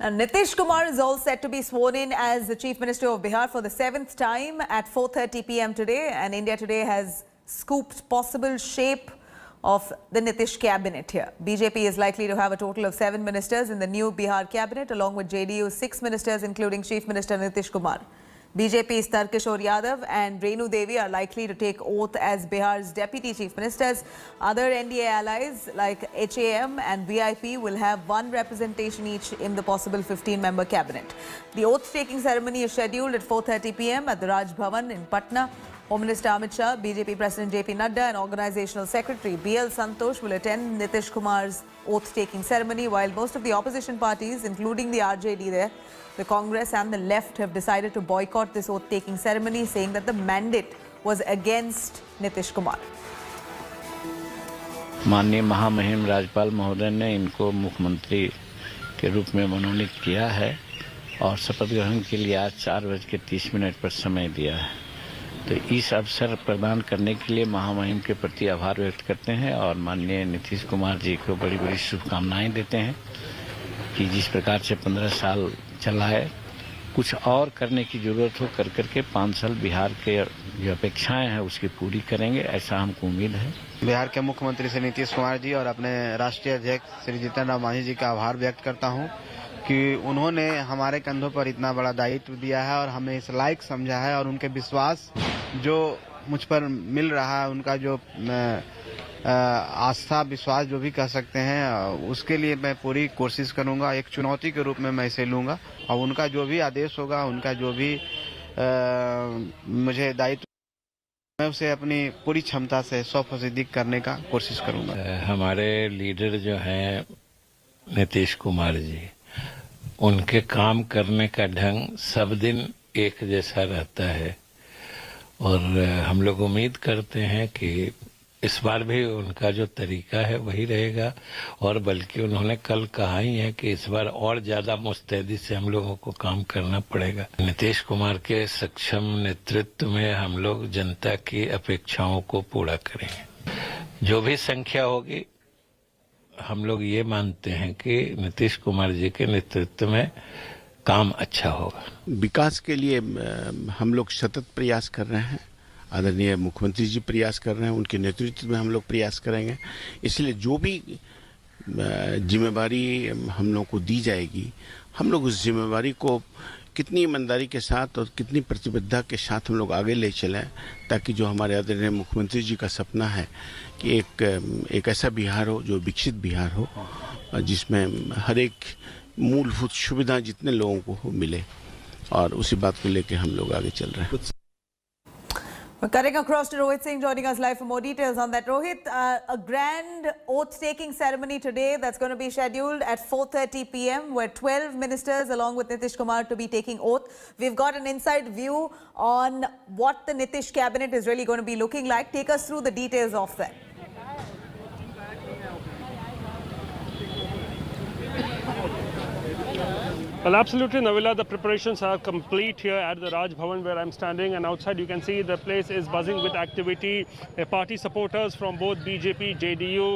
And Nitish Kumar is all set to be sworn in as the Chief Minister of Bihar for the 7th time at 4:30 p.m. today. And India Today has scooped possible shape of the Nitish cabinet here. BJP is likely to have a total of 7 ministers in the new Bihar cabinet, along with JDU's 6 ministers, including Chief Minister Nitish Kumar. BJP's Tarkishore Yadav and Renu Devi are likely to take oath as Bihar's deputy chief ministers. Other NDA allies like HAM and VIP will have 1 representation each in the possible 15-member cabinet. The oath-taking ceremony is scheduled at 4:30 p.m. at the Raj Bhavan in Patna. Home Minister Amit Shah, BJP President JP Nadda and Organizational Secretary BL Santosh will attend Nitish Kumar's oath-taking ceremony, while most of the opposition parties, including the RJD there, the Congress and the left, have decided to boycott this oath-taking ceremony, saying that the mandate was against Nitish Kumar. माननीय महामहिम राज्यपाल महोदय ने इनको मुख्यमंत्री के रूप में मनोनीत किया है और शपथ ग्रहण के लिए आज 4:30 पर समय दिया है। तो इस अवसर प्रदान करने के लिए महामहिम के प्रति आभार व्यक्त करते हैं और माननीय नीतीश कुमार जी को बड़ी बड़ी शुभकामनाएं देते हैं कि जिस प्रकार से 15 साल चला है, कुछ और करने की जरूरत हो करके 5 साल बिहार के जो अपेक्षाएं हैं उसकी पूरी करेंगे, ऐसा हमको उम्मीद है। बिहार के मुख्यमंत्री श्री नीतीश कुमार जी और अपने राष्ट्रीय अध्यक्ष श्री जीतन राम मांझी जी का आभार व्यक्त करता हूं कि उन्होंने हमारे कंधों पर इतना बड़ा दायित्व दिया है और हमें इस लायक समझा है, और उनके विश्वास जो मुझ पर मिल रहा है, उनका जो आस्था विश्वास जो भी कह सकते हैं, उसके लिए मैं पूरी कोशिश करूंगा। एक चुनौती के रूप में मैं इसे लूंगा और उनका जो भी आदेश होगा, उनका जो भी मुझे दायित्व, मैं उसे अपनी पूरी क्षमता से 100% करने का कोशिश करूंगा। हमारे लीडर जो हैं नीतीश कुमार जी, उनके काम करने का ढंग सब दिन एक जैसा रहता है और हम लोग उम्मीद करते हैं कि इस बार भी उनका जो तरीका है वही रहेगा, और बल्कि उन्होंने कल कहा ही है कि इस बार और ज्यादा मुस्तैदी से हम लोगों को काम करना पड़ेगा। नीतीश कुमार के सक्षम नेतृत्व में हम लोग जनता की अपेक्षाओं को पूरा करेंगे। जो भी संख्या होगी, हम लोग ये मानते हैं कि नीतीश कुमार जी के नेतृत्व में काम अच्छा होगा। विकास के लिए हम लोग सतत प्रयास कर रहे हैं। आदरणीय मुख्यमंत्री जी प्रयास कर रहे हैं, उनके नेतृत्व में हम लोग प्रयास करेंगे। इसलिए जो भी जिम्मेवारी हम लोग को दी जाएगी, हम लोग उस जिम्मेवारी को कितनी ईमानदारी के साथ और कितनी प्रतिबद्धता के साथ हम लोग आगे ले चलें, ताकि जो हमारे आदरणीय मुख्यमंत्री जी का सपना है कि एक ऐसा बिहार हो जो विकसित बिहार हो, जिसमें हर एक मूलभूत सुविधा जितने लोगों को हो मिले, और उसी बात को लेकर हम लोग आगे चल रहे हैं। We're cutting across to Rohit Singh, joining us live for more details on that. Rohit, a grand oath-taking ceremony today that's going to be scheduled at 4:30 p.m. where 12 ministers along with Nitish Kumar to be taking oath. We've got an inside view on what the Nitish cabinet is really going to be looking like. Take us through the details of that. Well, absolutely, Navila. The preparations are complete here at the Raj Bhavan where I'm standing, and outside you can see the place is buzzing with activity. Party supporters from both BJP, JDU,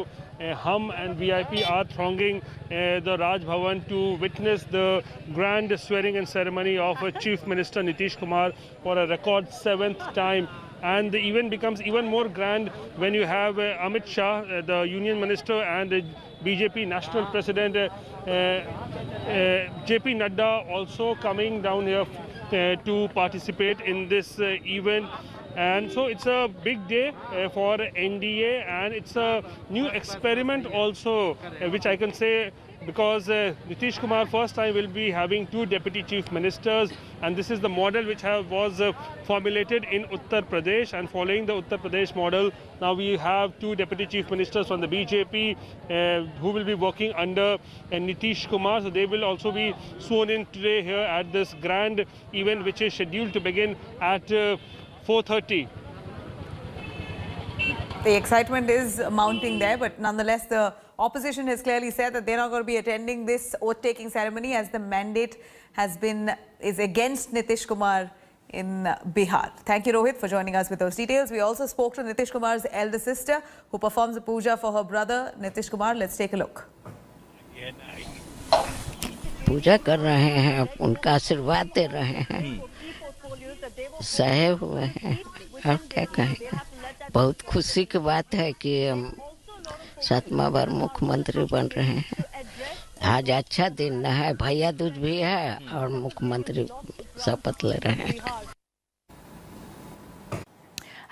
HAM and VIP are thronging the Raj Bhavan to witness the grand swearing-in ceremony of Chief Minister Nitish Kumar for a record 7th time. And the event becomes even more grand when you have Amit Shah, the Union Minister, and the BJP National President JP Nadda also coming down here to participate in this event. And so it's a big day for NDA, and it's a new experiment also, which I can say, because Nitish Kumar first time will be having 2 deputy chief ministers, and this is the model which was formulated in Uttar Pradesh, and following the Uttar Pradesh model, now we have 2 deputy chief ministers from the BJP who will be working under Nitish Kumar. So they will also be sworn in today here at this grand event, which is scheduled to begin at 4:30. The excitement is mounting there, but nonetheless, the opposition has clearly said that they're not going to be attending this oath-taking ceremony as the mandate is against Nitish Kumar in Bihar. Thank you, Rohit, for joining us with those details. We also spoke to Nitish Kumar's elder sister, who performs a puja for her brother, Nitish Kumar. Let's take a look. पूजा कर रहे हैं, उनका आशीर्वाद दे रहे हैं, सहे हुए हैं। और क्या कहें, बहुत खुशी की बात है कि हम 7वां बार मुख्यमंत्री बन रहे हैं। आज अच्छा दिन है, भैया दूज भी है और मुख्यमंत्री शपथ ले रहे हैं।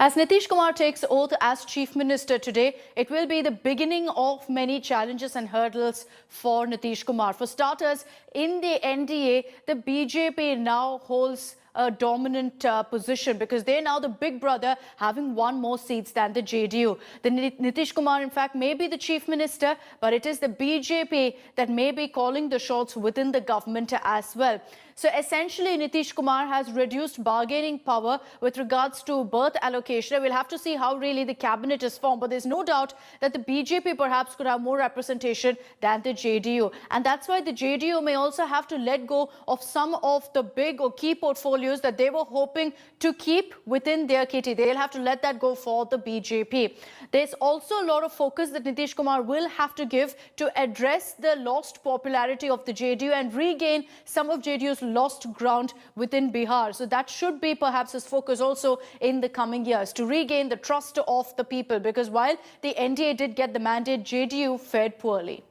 As Nitish Kumar takes oath as Chief Minister today, it will be the beginning of many challenges and hurdles for Nitish Kumar. For starters, in the NDA, the BJP now holds a dominant position because they're now the big brother, having won more seats than the JDU. The Nitish Kumar, in fact, may be the Chief Minister, but it is the BJP that may be calling the shots within the government as well. So essentially, Nitish Kumar has reduced bargaining power with regards to birth allocation. We'll have to see how really the cabinet is formed, but there's no doubt that the BJP perhaps could have more representation than the JDU. And that's why the JDU may also have to let go of some of the big or key portfolios that they were hoping to keep within their kitty. They'll have to let that go for the BJP. There's also a lot of focus that Nitish Kumar will have to give to address the lost popularity of the JDU and regain some of JDU's lost ground within Bihar. So that should be perhaps his focus also in the coming years, to regain the trust of the people, because while the NDA did get the mandate, JDU fared poorly.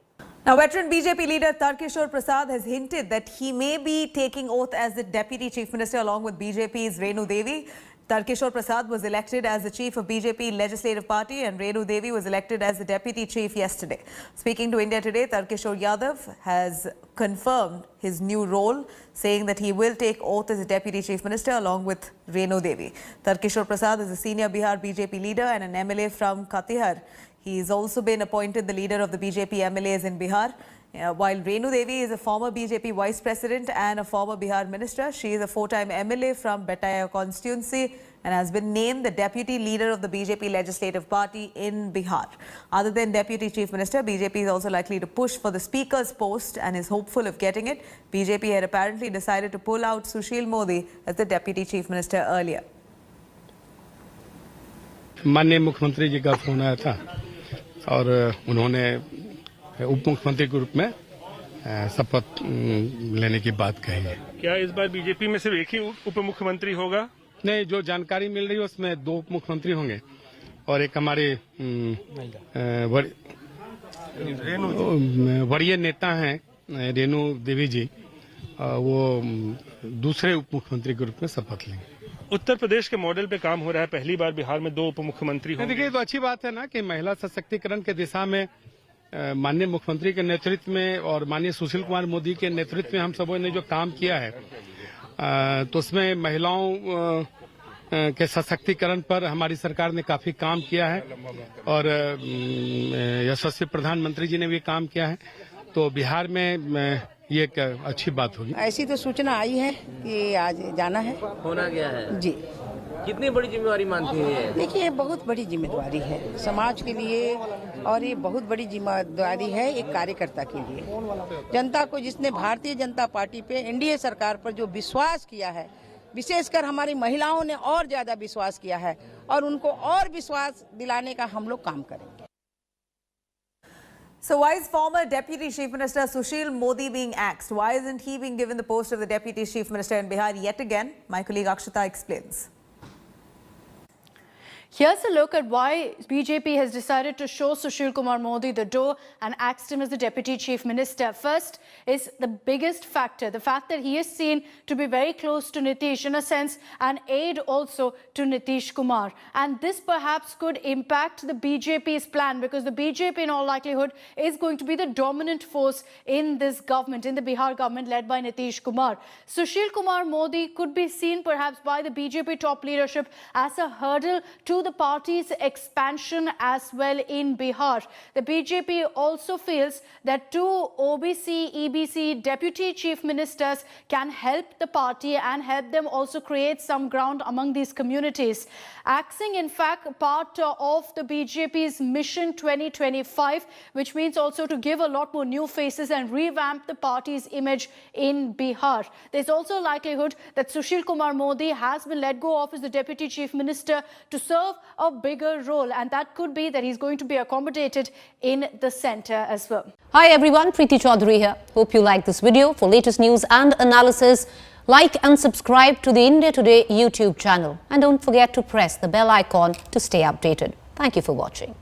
Now, veteran BJP leader Tarkishore Prasad has hinted that he may be taking oath as the Deputy Chief Minister along with BJP's Renu Devi. Tarkishore Prasad was elected as the chief of BJP Legislative Party and Renu Devi was elected as the deputy chief yesterday. Speaking to India Today, Tarkishore Yadav has confirmed his new role, saying that he will take oath as the deputy chief minister along with Renu Devi. Tarkishore Prasad is a senior Bihar BJP leader and an MLA from Katihar. He's also been appointed the leader of the BJP MLAs in Bihar. While Renu Devi is a former BJP vice president and a former Bihar minister, she is a four-time MLA from Betaya constituency and has been named the deputy leader of the BJP Legislative Party in Bihar. Other than deputy chief minister, BJP is also likely to push for the speaker's post and is hopeful of getting it. BJP had apparently decided to pull out Sushil Modi as the deputy chief minister earlier. माननीय मुख्यमंत्री जी का phone आया था और उन्होंने उप मुख्यमंत्री के रूप में शपथ लेने की बात कही है। क्या इस बार बीजेपी में सिर्फ एक ही उप मुख्यमंत्री होगा? नहीं, जो जानकारी मिल रही है उसमें 2 उप मुख्यमंत्री होंगे और एक हमारे वरीय नेता हैं रेणु देवी जी, वो दूसरे उप मुख्यमंत्री के रूप में शपथ लेंगे। उत्तर प्रदेश के मॉडल पे काम हो रहा है, पहली बार बिहार में 2 उप मुख्यमंत्री होंगे। देखिए, तो अच्छी बात है ना कि महिला सशक्तिकरण के दिशा में माननीय मुख्यमंत्री के नेतृत्व में और माननीय सुशील कुमार मोदी के नेतृत्व में हम सबों ने जो काम किया है, तो उसमें महिलाओं के सशक्तिकरण पर हमारी सरकार ने काफी काम किया है और यशस्वी प्रधानमंत्री जी ने भी काम किया है। तो बिहार में ये एक अच्छी बात होगी। ऐसी तो सूचना आई है कि आज जाना है, होना गया है जी। कितनी बड़ी जिम्मेवारी मानती है? देखिए, ये बहुत बड़ी जिम्मेदारी है समाज के लिए और ये बहुत बड़ी जिम्मेदारी है एक कार्यकर्ता के लिए। जनता को, जिसने भारतीय जनता पार्टी पे, एनडीए सरकार पर जो विश्वास किया है, विशेषकर हमारी महिलाओं ने और ज्यादा विश्वास किया है और उनको और विश्वास दिलाने का हम लोग काम करेंगे। So why is former Deputy Chief Minister Sushil Modi being axed? Why isn't he being given the post of the Deputy Chief Minister in Bihar yet again? My colleague Akshita explains. Here's a look at why BJP has decided to show Sushil Kumar Modi the door and axed him as the Deputy Chief Minister. First is the biggest factor, the fact that he is seen to be very close to Nitish, in a sense, an aide also to Nitish Kumar. And this perhaps could impact the BJP's plan, because the BJP in all likelihood is going to be the dominant force in this government, in the Bihar government led by Nitish Kumar. Sushil Kumar Modi could be seen perhaps by the BJP top leadership as a hurdle to the party's expansion as well in Bihar. The BJP also feels that 2 OBC, EBC deputy chief ministers can help the party and help them also create some ground among these communities. Axing, in fact, part of the BJP's Mission 2025, which means also to give a lot more new faces and revamp the party's image in Bihar. There's also a likelihood that Sushil Kumar Modi has been let go of as the deputy chief minister to serve serve a bigger role, and that could be that he's going to be accommodated in the centre as well. Hi everyone, Preeti Chaudhary here. Hope you like this video. For latest news and analysis, like and subscribe to the India Today YouTube channel. And don't forget to press the bell icon to stay updated. Thank you for watching.